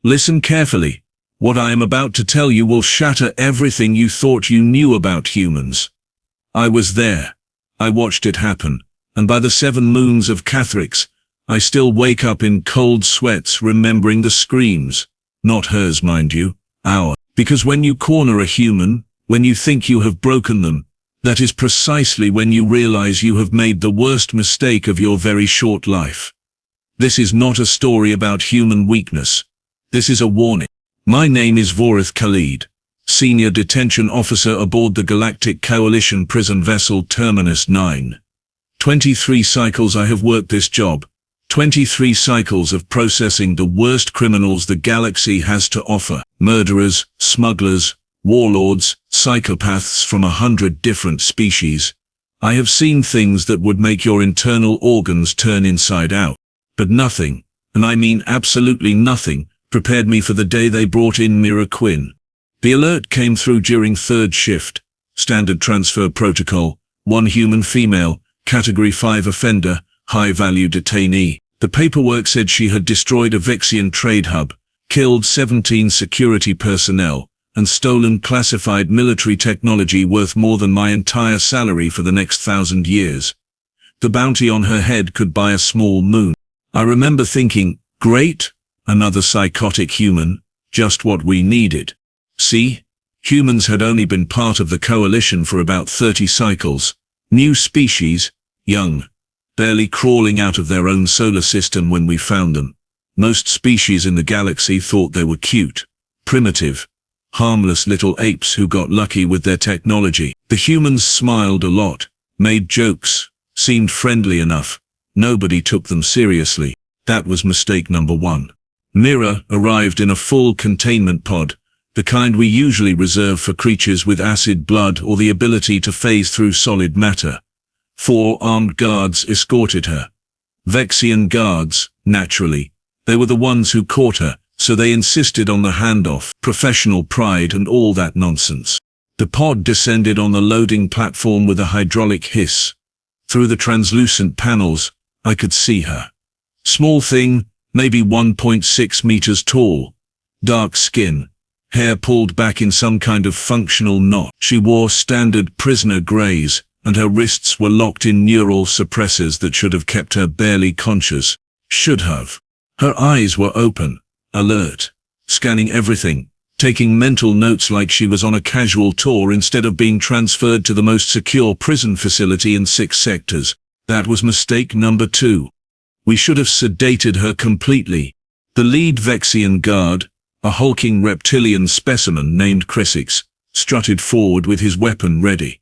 Listen carefully. What I am about to tell you will shatter everything you thought you knew about humans. I was there. I watched it happen, and by the 7 moons of Cathrix, I still wake up in cold sweats remembering the screams. Not hers, mind you, ours. Because when you corner a human, when you think you have broken them, that is precisely when you realize you have made the worst mistake of your very short life. This is not a story about human weakness. This is a warning. My name is Vorith Khalid, Senior Detention Officer aboard the Galactic Coalition prison vessel Terminus 9. 23 cycles I have worked this job. 23 cycles of processing the worst criminals the galaxy has to offer. Murderers, smugglers, warlords, psychopaths from 100 different species. I have seen things that would make your internal organs turn inside out. But nothing, and I mean absolutely nothing, prepared me for the day they brought in Mira Quinn. The alert came through during 3rd shift. Standard transfer protocol. 1 human female, category 5 offender, high-value detainee. The paperwork said she had destroyed a Vexian trade hub, killed 17 security personnel, and stolen classified military technology worth more than my entire salary for the next 1,000 years. The bounty on her head could buy a small moon. I remember thinking, great, another psychotic human, just what we needed. See, humans had only been part of the coalition for about 30 cycles. New species, young, barely crawling out of their own solar system when we found them. Most species in the galaxy thought they were cute, primitive, harmless little apes who got lucky with their technology. The humans smiled a lot, made jokes, seemed friendly enough. Nobody took them seriously. That was mistake number 1. Mira arrived in a full containment pod, the kind we usually reserve for creatures with acid blood or the ability to phase through solid matter. 4 armed guards escorted her. Vexian guards, naturally. They were the ones who caught her, so they insisted on the handoff, professional pride and all that nonsense. The pod descended on the loading platform with a hydraulic hiss. Through the translucent panels, I could see her. Small thing, maybe 1.6 meters tall. Dark skin, hair pulled back in some kind of functional knot. She wore standard prisoner grays, and her wrists were locked in neural suppressors that should have kept her barely conscious. Should have. Her eyes were open, alert, scanning everything, taking mental notes like she was on a casual tour instead of being transferred to the most secure prison facility in 6 sectors. That was mistake number 2. We should have sedated her completely. The lead Vexian guard, a hulking reptilian specimen named Chrysix, strutted forward with his weapon ready.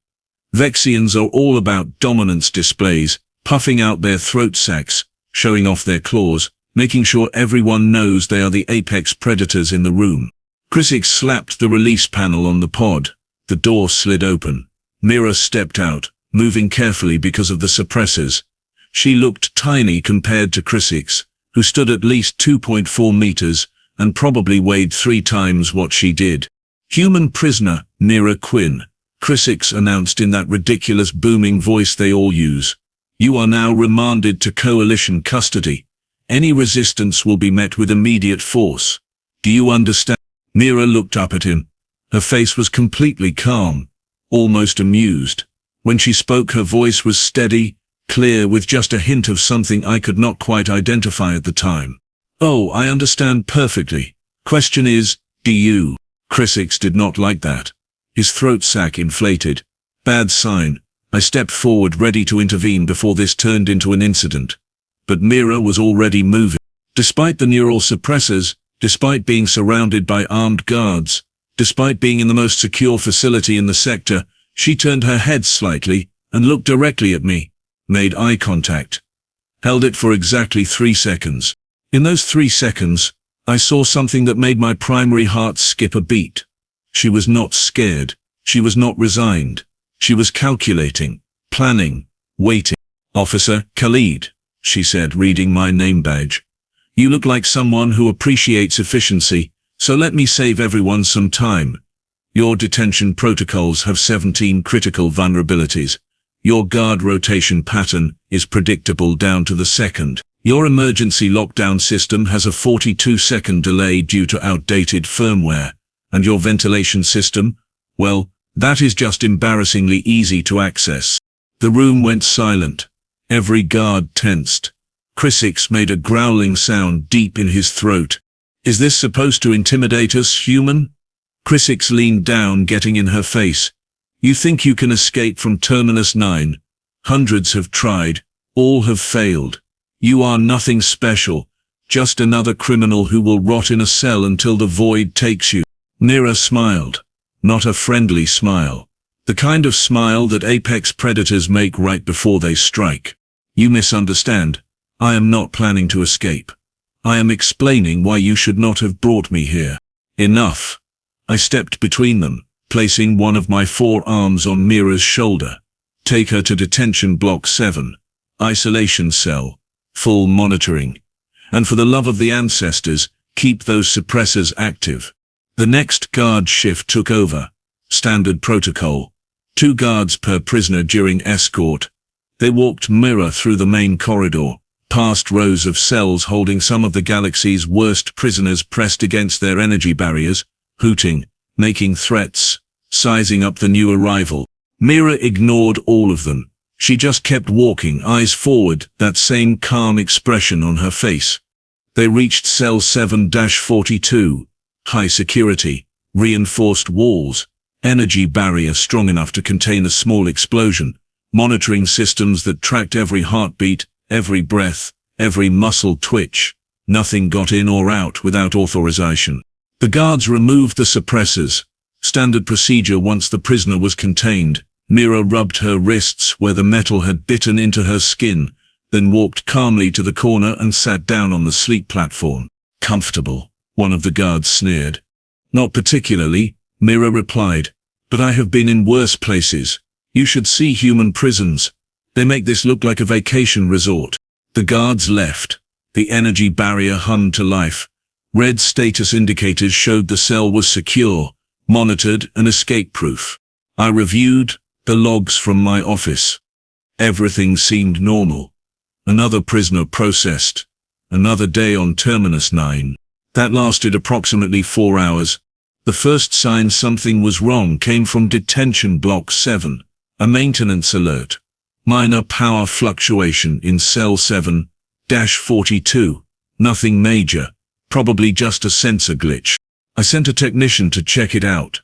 Vexians are all about dominance displays, puffing out their throat sacs, showing off their claws, making sure everyone knows they are the apex predators in the room. Chrysix slapped the release panel on the pod. The door slid open. Mira stepped out, moving carefully because of the suppressors. She looked tiny compared to Chrysix, who stood at least 2.4 meters, and probably weighed 3 times what she did. Human prisoner, Mira Quinn, Chrysix announced in that ridiculous booming voice they all use. You are now remanded to coalition custody. Any resistance will be met with immediate force. Do you understand? Mira looked up at him. Her face was completely calm, almost amused. When she spoke, her voice was steady, clear, with just a hint of something I could not quite identify at the time. Oh, I understand perfectly. Question is, do you? Chrysix did not like that. His throat sac inflated. Bad sign. I stepped forward ready to intervene before this turned into an incident. But Mira was already moving. Despite the neural suppressors, despite being surrounded by armed guards, despite being in the most secure facility in the sector, she turned her head slightly and looked directly at me, made eye contact. Held it for exactly 3 seconds. In those 3 seconds, I saw something that made my primary heart skip a beat. She was not scared. She was not resigned. She was calculating, planning, waiting. Officer Khalid, she said, reading my name badge. You look like someone who appreciates efficiency, so let me save everyone some time. Your detention protocols have 17 critical vulnerabilities. Your guard rotation pattern is predictable down to the second. Your emergency lockdown system has a 42-second delay due to outdated firmware, and your ventilation system, well, that is just embarrassingly easy to access. The room went silent. Every guard tensed. Chrysix made a growling sound deep in his throat. Is this supposed to intimidate us, human? Chrysix leaned down, getting in her face. You think you can escape from Terminus 9? Hundreds have tried. All have failed. You are nothing special. Just another criminal who will rot in a cell until the void takes you. Mira smiled. Not a friendly smile. The kind of smile that apex predators make right before they strike. You misunderstand. I am not planning to escape. I am explaining why you should not have brought me here. Enough. I stepped between them, placing one of my forearms on Mira's shoulder. Take her to detention block 7. Isolation cell. Full monitoring. And for the love of the ancestors, keep those suppressors active. The next guard shift took over. Standard protocol. 2 guards per prisoner during escort. They walked Mira through the main corridor, past rows of cells holding some of the galaxy's worst prisoners pressed against their energy barriers, hooting, making threats, sizing up the new arrival. Mira ignored all of them. She just kept walking, eyes forward, that same calm expression on her face. They reached cell 7-42. High security, reinforced walls, energy barrier strong enough to contain a small explosion, monitoring systems that tracked every heartbeat, every breath, every muscle twitch. Nothing got in or out without authorization. The guards removed the suppressors. Standard procedure once the prisoner was contained. Mira rubbed her wrists where the metal had bitten into her skin, then walked calmly to the corner and sat down on the sleep platform. Comfortable, one of the guards sneered. Not particularly, Mira replied, but I have been in worse places. You should see human prisons. They make this look like a vacation resort. The guards left. The energy barrier hummed to life. Red status indicators showed the cell was secure, monitored and escape-proof. I reviewed the logs from my office. Everything seemed normal. Another prisoner processed. Another day on Terminus 9. That lasted approximately 4 hours. The first sign something was wrong came from detention block 7. A maintenance alert. Minor power fluctuation in cell 7-42. Nothing major. Probably just a sensor glitch. I sent a technician to check it out.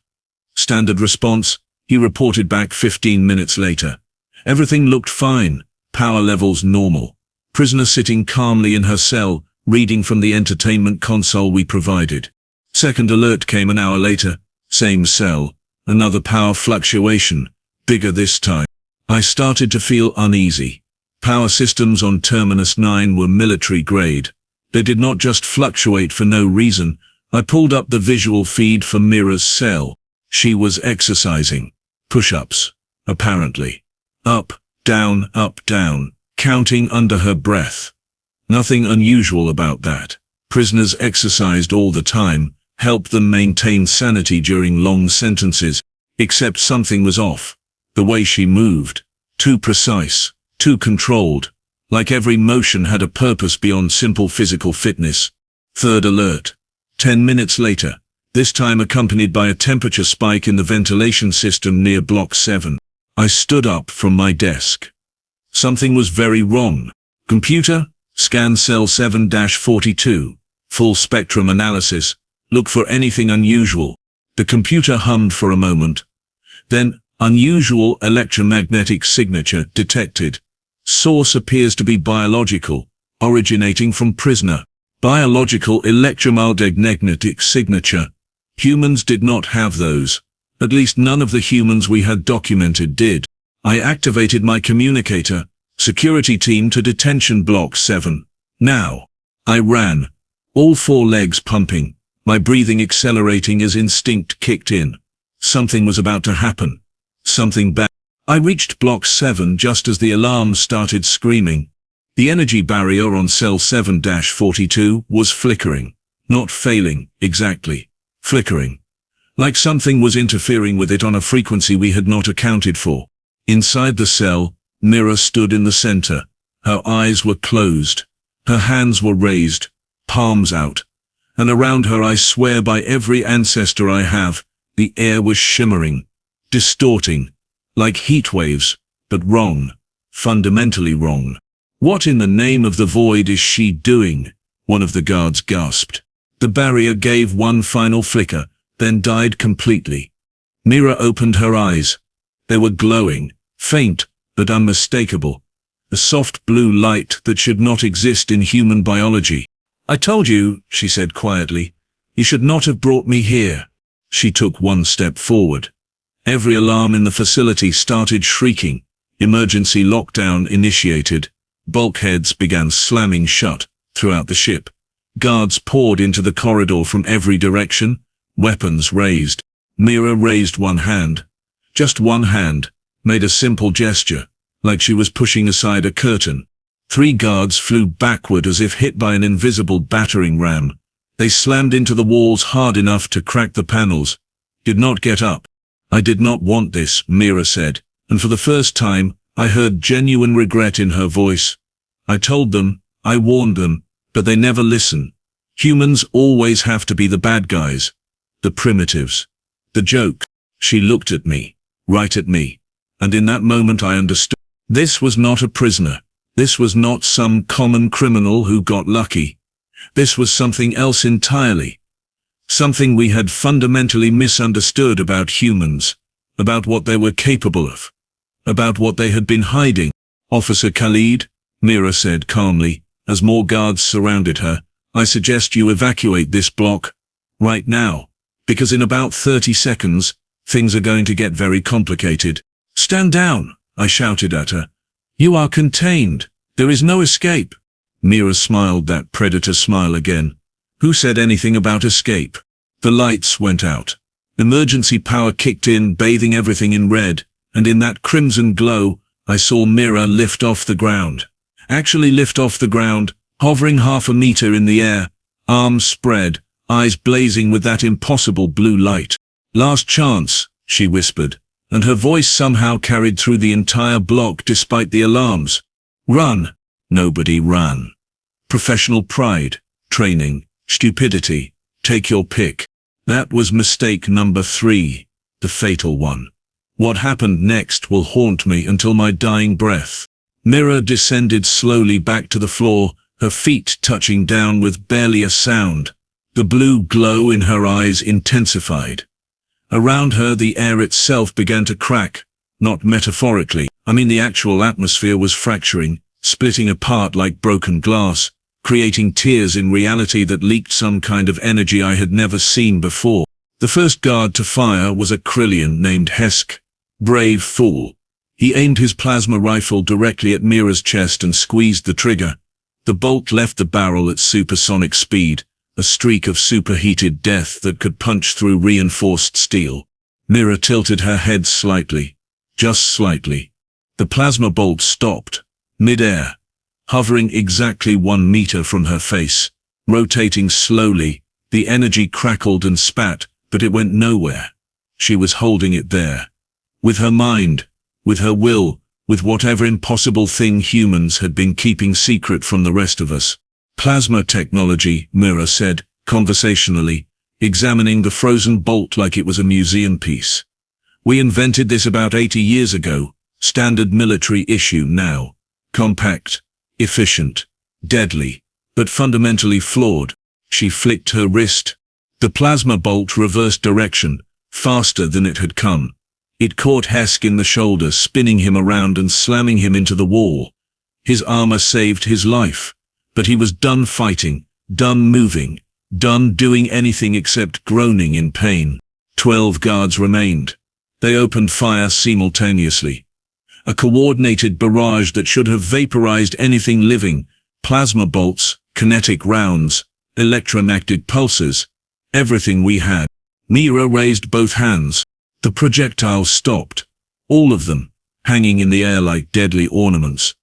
Standard response, he reported back 15 minutes later. Everything looked fine. Power levels normal. Prisoner sitting calmly in her cell, reading from the entertainment console we provided. Second alert came an hour later. Same cell. Another power fluctuation. Bigger this time. I started to feel uneasy. Power systems on Terminus 9 were military grade. They did not just fluctuate for no reason. I pulled up the visual feed for Mira's cell. She was exercising. Push-ups. Apparently. Up, down, counting under her breath. Nothing unusual about that. Prisoners exercised all the time, helped them maintain sanity during long sentences, except something was off. The way she moved. Too precise, too controlled. Like every motion had a purpose beyond simple physical fitness. Third alert. 10 minutes later, this time accompanied by a temperature spike in the ventilation system near Block 7. I stood up from my desk. Something was very wrong. Computer, scan cell 7-42. Full spectrum analysis. Look for anything unusual. The computer hummed for a moment. Then, unusual electromagnetic signature detected. Source appears to be biological, originating from prisoner. Biological electromagnetic signature. Humans did not have those. At least none of the humans we had documented did. I activated my communicator. Security team to detention block 7. Now. I ran. All 4 legs pumping. My breathing accelerating as instinct kicked in. Something was about to happen. Something bad. I reached block 7 just as the alarm started screaming. The energy barrier on cell 7-42 was flickering. Not failing, exactly. Flickering. Like something was interfering with it on a frequency we had not accounted for. Inside the cell, Mira stood in the center. Her eyes were closed. Her hands were raised, palms out, and around her, I swear by every ancestor I have, the air was shimmering, distorting, like heat waves, but wrong, fundamentally wrong. "What in the name of the void is she doing?" one of the guards gasped. The barrier gave one final flicker, then died completely. Mira opened her eyes. They were glowing, faint, but unmistakable. A soft blue light that should not exist in human biology. "I told you," she said quietly, "you should not have brought me here." She took one step forward. Every alarm in the facility started shrieking. Emergency lockdown initiated. Bulkheads began slamming shut throughout the ship. Guards poured into the corridor from every direction, weapons raised. Mira raised one hand. Just one hand, made a simple gesture, like she was pushing aside a curtain. 3 guards flew backward as if hit by an invisible battering ram. They slammed into the walls hard enough to crack the panels. Did not get up. "I did not want this," Mira said, and for the first time, I heard genuine regret in her voice. "I told them, I warned them, but they never listen. Humans always have to be the bad guys. The primitives. The joke." She looked at me, right at me, and in that moment I understood. This was not a prisoner. This was not some common criminal who got lucky. This was something else entirely. Something we had fundamentally misunderstood about humans, about what they were capable of, about what they had been hiding. "Officer Khalid," Mira said calmly, as more guards surrounded her, "I suggest you evacuate this block, right now, because in about 30 seconds, things are going to get very complicated." "Stand down," I shouted at her. "You are contained. There is no escape." Mira smiled that predator smile again. "Who said anything about escape?" The lights went out. Emergency power kicked in, bathing everything in red, and in that crimson glow, I saw Mira lift off the ground. Actually lift off the ground, hovering half a meter in the air, arms spread, eyes blazing with that impossible blue light. "Last chance," she whispered, and her voice somehow carried through the entire block despite the alarms. "Run." Nobody ran. Professional pride, training, stupidity, take your pick. That was mistake number 3, the fatal one. What happened next will haunt me until my dying breath. Mira descended slowly back to the floor, her feet touching down with barely a sound. The blue glow in her eyes intensified. Around her the air itself began to crack, not metaphorically. I mean the actual atmosphere was fracturing, splitting apart like broken glass, creating tears in reality that leaked some kind of energy I had never seen before. The first guard to fire was a Krillian named Hesk. Brave fool. He aimed his plasma rifle directly at Mira's chest and squeezed the trigger. The bolt left the barrel at supersonic speed, a streak of superheated death that could punch through reinforced steel. Mira tilted her head slightly, just slightly. The plasma bolt stopped, mid-air, hovering exactly 1 meter from her face, rotating slowly. The energy crackled and spat, but it went nowhere. She was holding it there. With her mind, with her will, with whatever impossible thing humans had been keeping secret from the rest of us. "Plasma technology," Mira said, conversationally, examining the frozen bolt like it was a museum piece. "We invented this about 80 years ago. Standard military issue now. Compact, efficient, deadly, but fundamentally flawed." She flicked her wrist. The plasma bolt reversed direction, faster than it had come. It caught Hesk in the shoulder, spinning him around and slamming him into the wall. His armor saved his life, but he was done fighting, done moving, done doing anything except groaning in pain. 12 guards remained. They opened fire simultaneously. A coordinated barrage that should have vaporized anything living. Plasma bolts, kinetic rounds, electromagnetic pulses, everything we had. Mira raised both hands. The projectiles stopped. All of them, hanging in the air like deadly ornaments.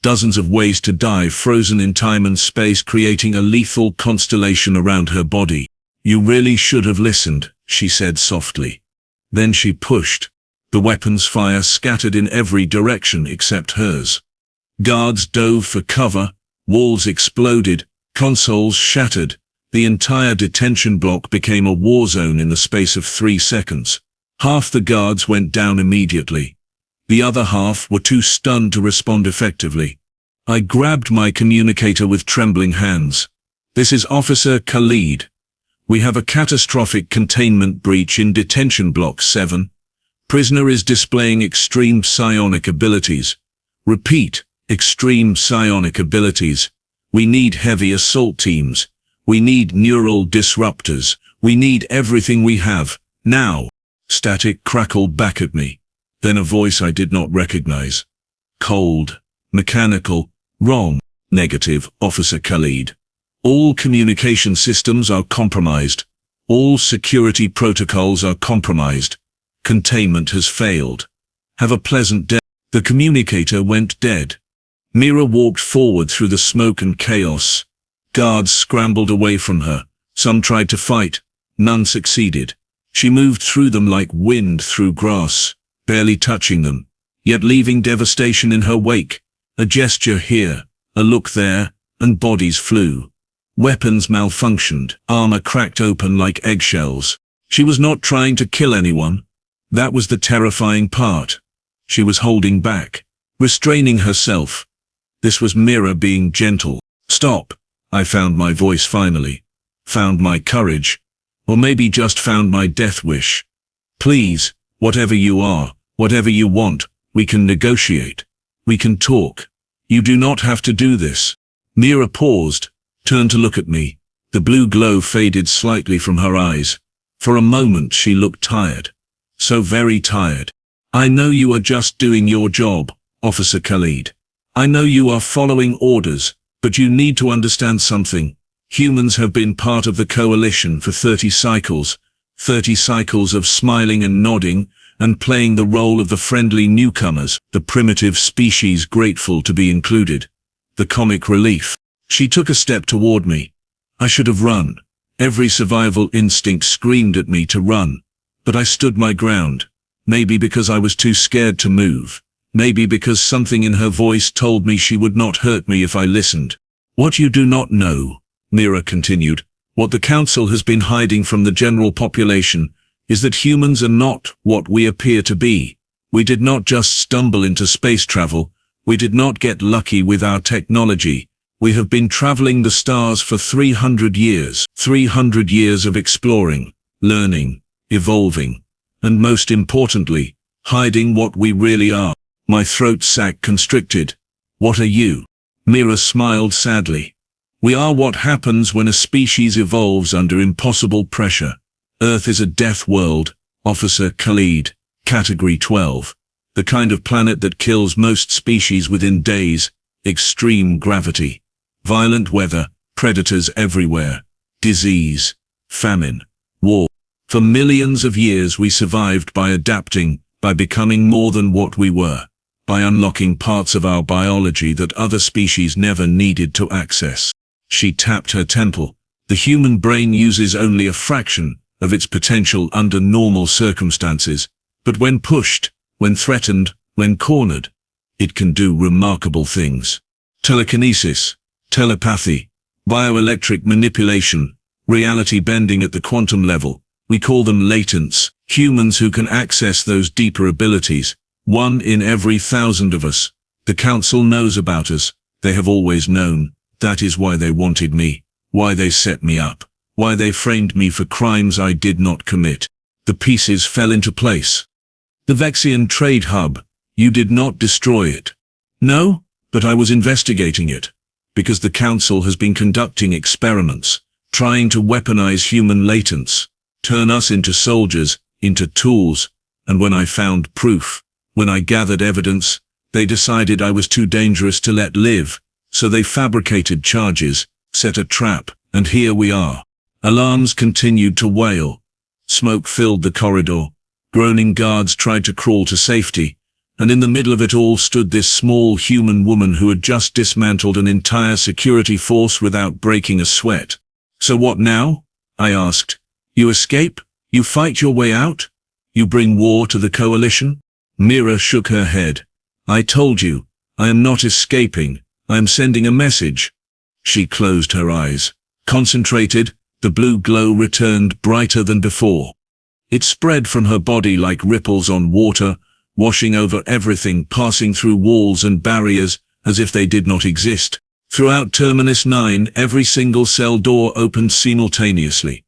Dozens of ways to die frozen in time and space, creating a lethal constellation around her body. "You really should have listened," she said softly. Then she pushed. The weapons fire scattered in every direction except hers. Guards dove for cover, Walls exploded, consoles shattered. The entire detention block became a war zone in the space of 3 seconds. Half the guards went down immediately. The other half were too stunned to respond effectively. I grabbed my communicator with trembling hands. "This is Officer Khalid. We have a catastrophic containment breach in Detention Block 7. Prisoner is displaying extreme psionic abilities. Repeat, extreme psionic abilities. We need heavy assault teams. We need neural disruptors. We need everything we have, now." Static crackled back at me. Then a voice I did not recognize. Cold, mechanical, wrong, negative, Officer Khalid. All communication systems are compromised. All security protocols are compromised. Containment has failed. Have a pleasant day. The communicator went dead. Mira walked forward through the smoke and chaos. Guards scrambled away from her. Some tried to fight. None succeeded. She moved through them like wind through grass, barely touching them, yet leaving devastation in her wake. A gesture here, a look there, and bodies flew. Weapons malfunctioned, armor cracked open like eggshells. She was not trying to kill anyone. That was the terrifying part. She was holding back, restraining herself. This was Mira being gentle. "Stop." I found my voice finally. Found my courage. Or maybe just found my death wish. "Please, whatever you are, whatever you want, we can negotiate. We can talk. You do not have to do this." Mira paused, turned to look at me. The blue glow faded slightly from her eyes. For a moment she looked tired. So very tired. "I know you are just doing your job, Officer Khalid. I know you are following orders, but you need to understand something. Humans have been part of the coalition for 30 cycles. 30 cycles of smiling and nodding, and playing the role of the friendly newcomers, the primitive species grateful to be included. The comic relief." She took a step toward me. I should have run. Every survival instinct screamed at me to run. But I stood my ground. Maybe because I was too scared to move. Maybe because something in her voice told me she would not hurt me if I listened. "What you do not know," Mira continued, "what the Council has been hiding from the general population, is that humans are not what we appear to be. We did not just stumble into space travel. We did not get lucky with our technology. We have been traveling the stars for 300 years. 300 years of exploring, learning, evolving, and most importantly, hiding what we really are." My throat sac constricted. "What are you?" Mira smiled sadly. "We are what happens when a species evolves under impossible pressure. Earth is a death world, Officer Khalid, Category 12. The kind of planet that kills most species within days. Extreme gravity. Violent weather, predators everywhere. Disease, famine, war. For millions of years we survived by adapting, by becoming more than what we were. By unlocking parts of our biology that other species never needed to access." She tapped her temple. "The human brain uses only a fraction of its potential under normal circumstances, but when pushed, when threatened, when cornered, it can do remarkable things. Telekinesis, telepathy, bioelectric manipulation, reality bending at the quantum level. We call them latents, humans who can access those deeper abilities. 1 in every 1,000 of us. The Council knows about us. They have always known. That is why they wanted me. Why they set me up. Why they framed me for crimes I did not commit. The pieces fell into place. The Vexian trade hub. You did not destroy it." "No, but I was investigating it. Because the Council has been conducting experiments, trying to weaponize human latents, turn us into soldiers, into tools, and when I found proof, when I gathered evidence, they decided I was too dangerous to let live, so they fabricated charges, set a trap, and here we are." Alarms continued to wail. Smoke filled the corridor. Groaning guards tried to crawl to safety, and in the middle of it all stood this small human woman who had just dismantled an entire security force without breaking a sweat. "So what now?" I asked. "You escape? You fight your way out? You bring war to the coalition?" Mira shook her head. "I told you, I am not escaping. I am sending a message, She closed her eyes. Concentrated, the blue glow returned brighter than before. It spread from her body like ripples on water, washing over everything, passing through walls and barriers as if they did not exist. Throughout Terminus 9, every single cell door opened simultaneously.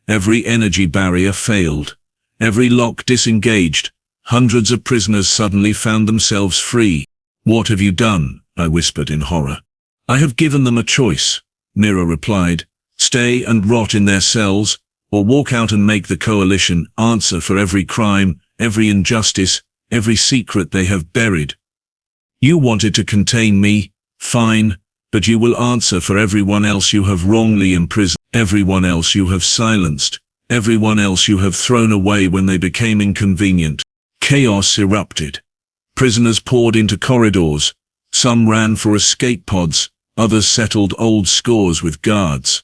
Every energy barrier failed. Every lock disengaged. Hundreds of prisoners suddenly found themselves free. "What have you done?" I whispered in horror. "I have given them a choice," Mira replied. "Stay and rot in their cells, or walk out and make the Coalition answer for every crime, every injustice, every secret they have buried. You wanted to contain me, fine, but you will answer for everyone else you have wrongly imprisoned, everyone else you have silenced, everyone else you have thrown away when they became inconvenient." Chaos erupted. Prisoners poured into corridors. Some ran for escape pods, others settled old scores with guards.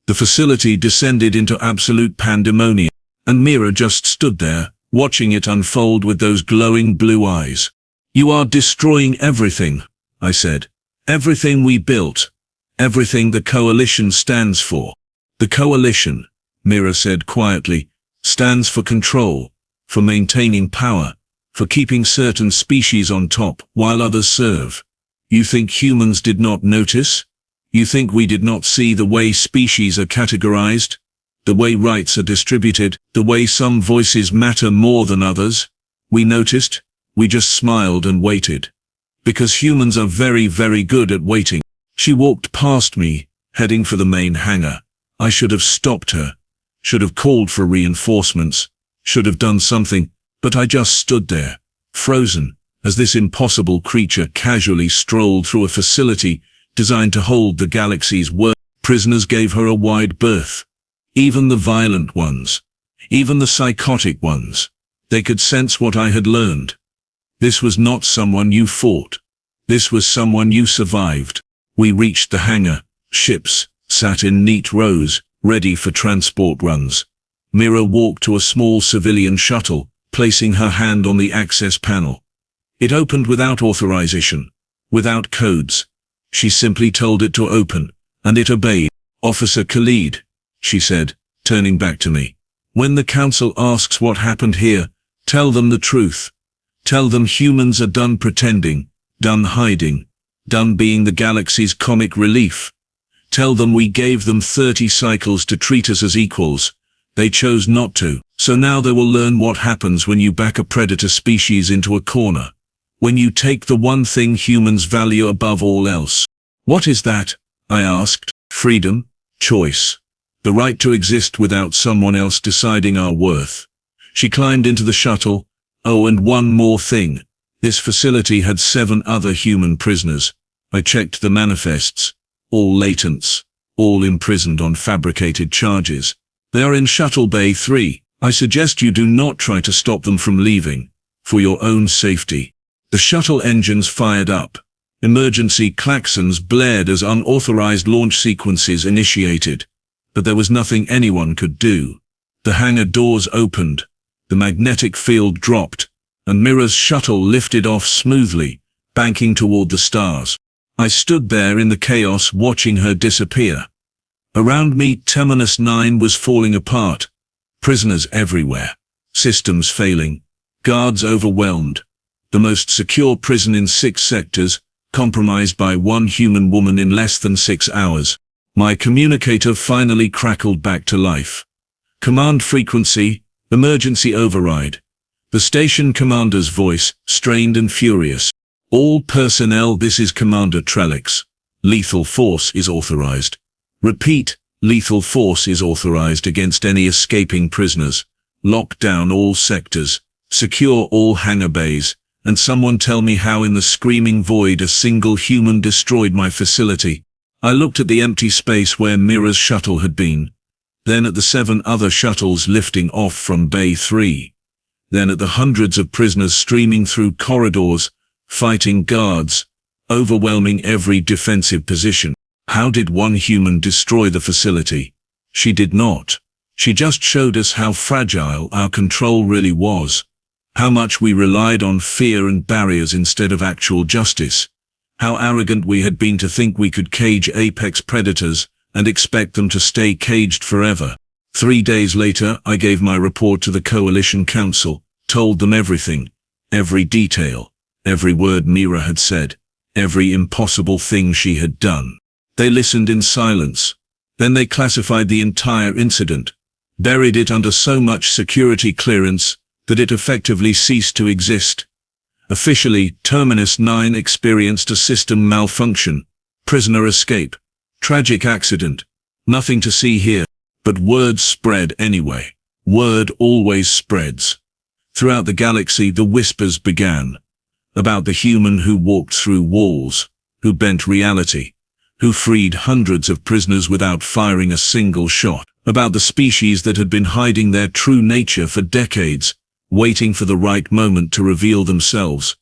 The facility descended into absolute pandemonium, and Mira just stood there, watching it unfold with those glowing blue eyes. "You are destroying everything," I said. "Everything we built. Everything the Coalition stands for." "The Coalition," Mira said quietly, "stands for control, for maintaining power, for keeping certain species on top while others serve. You think humans did not notice? You think we did not see the way species are categorized? The way rights are distributed? The way some voices matter more than others? We noticed. We just smiled and waited. Because humans are very, very good at waiting." She walked past me, heading for the main hangar. I should have stopped her. Should have called for reinforcements. Should have done something, but I just stood there, frozen, as this impossible creature casually strolled through a facility designed to hold the galaxy's worst. Prisoners gave her a wide berth. Even the violent ones. Even the psychotic ones. They could sense what I had learned. This was not someone you fought. This was someone you survived. We reached the hangar. Ships sat in neat rows, ready for transport runs. Mira walked to a small civilian shuttle, placing her hand on the access panel. It opened without authorization, without codes. She simply told it to open, and it obeyed. "Officer Khalid," she said, turning back to me. "When the Council asks what happened here, tell them the truth. Tell them humans are done pretending, done hiding, done being the galaxy's comic relief. Tell them we gave them 30 cycles to treat us as equals. They chose not to, so now they will learn what happens when you back a predator species into a corner. When you take the one thing humans value above all else." "What is that?" I asked. "Freedom, choice. The right to exist without someone else deciding our worth." She climbed into the shuttle. "Oh, and one more thing. This facility had 7 other human prisoners. I checked the manifests. All latents. All imprisoned on fabricated charges. They are in Shuttle Bay 3. I suggest you do not try to stop them from leaving, for your own safety." The shuttle engines fired up. Emergency klaxons blared as unauthorized launch sequences initiated. But there was nothing anyone could do. The hangar doors opened. The magnetic field dropped, and Mira's shuttle lifted off smoothly, banking toward the stars. I stood there in the chaos watching her disappear. Around me, Terminus 9 was falling apart. Prisoners everywhere. Systems failing. Guards overwhelmed. The most secure prison in 6 sectors, compromised by one human woman in less than 6 hours. My communicator finally crackled back to life. "Command frequency, emergency override." The station commander's voice, strained and furious. "All personnel, this is Commander Trellix. Lethal force is authorized. Repeat, lethal force is authorized against any escaping prisoners. Lock down all sectors. Secure all hangar bays. And someone tell me how in the screaming void a single human destroyed my facility." I looked at the empty space where Mira's shuttle had been. Then at the 7 other shuttles lifting off from Bay 3. Then at the hundreds of prisoners streaming through corridors, fighting guards, overwhelming every defensive position. How did one human destroy the facility? She did not. She just showed us how fragile our control really was. How much we relied on fear and barriers instead of actual justice. How arrogant we had been to think we could cage apex predators and expect them to stay caged forever. 3 days later, I gave my report to the Coalition Council, told them everything, every detail, every word Mira had said, every impossible thing she had done. They listened in silence. Then they classified the entire incident, buried it under so much security clearance that it effectively ceased to exist. Officially, Terminus 9 experienced a system malfunction, prisoner escape, tragic accident, nothing to see here. But word spread anyway. Word always spreads. Throughout the galaxy, the whispers began. About the human who walked through walls, who bent reality, who freed hundreds of prisoners without firing a single shot. About the species that had been hiding their true nature for decades, waiting for the right moment to reveal themselves.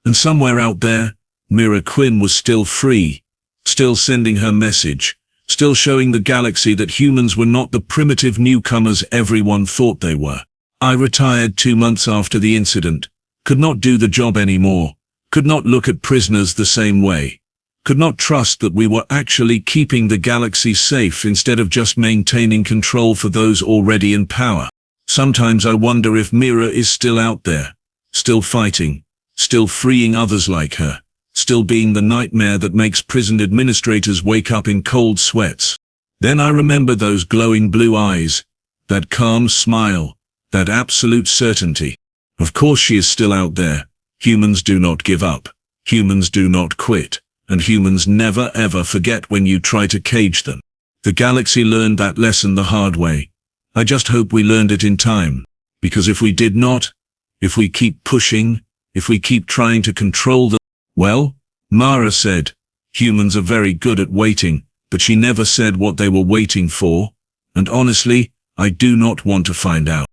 And somewhere out there, Mira Quinn was still free, still sending her message, still showing the galaxy that humans were not the primitive newcomers everyone thought they were. I retired 2 months after the incident, could not do the job anymore, could not look at prisoners the same way, could not trust that we were actually keeping the galaxy safe instead of just maintaining control for those already in power. Sometimes I wonder if Mira is still out there, still fighting, still freeing others like her, still being the nightmare that makes prison administrators wake up in cold sweats. Then I remember those glowing blue eyes, that calm smile, that absolute certainty. Of course she is still out there. Humans do not give up. Humans do not quit. And humans never ever forget when you try to cage them. The galaxy learned that lesson the hard way. I just hope we learned it in time. Because if we did not, if we keep pushing, if we keep trying to control them, well, Mara said, humans are very good at waiting, but she never said what they were waiting for, and honestly, I do not want to find out.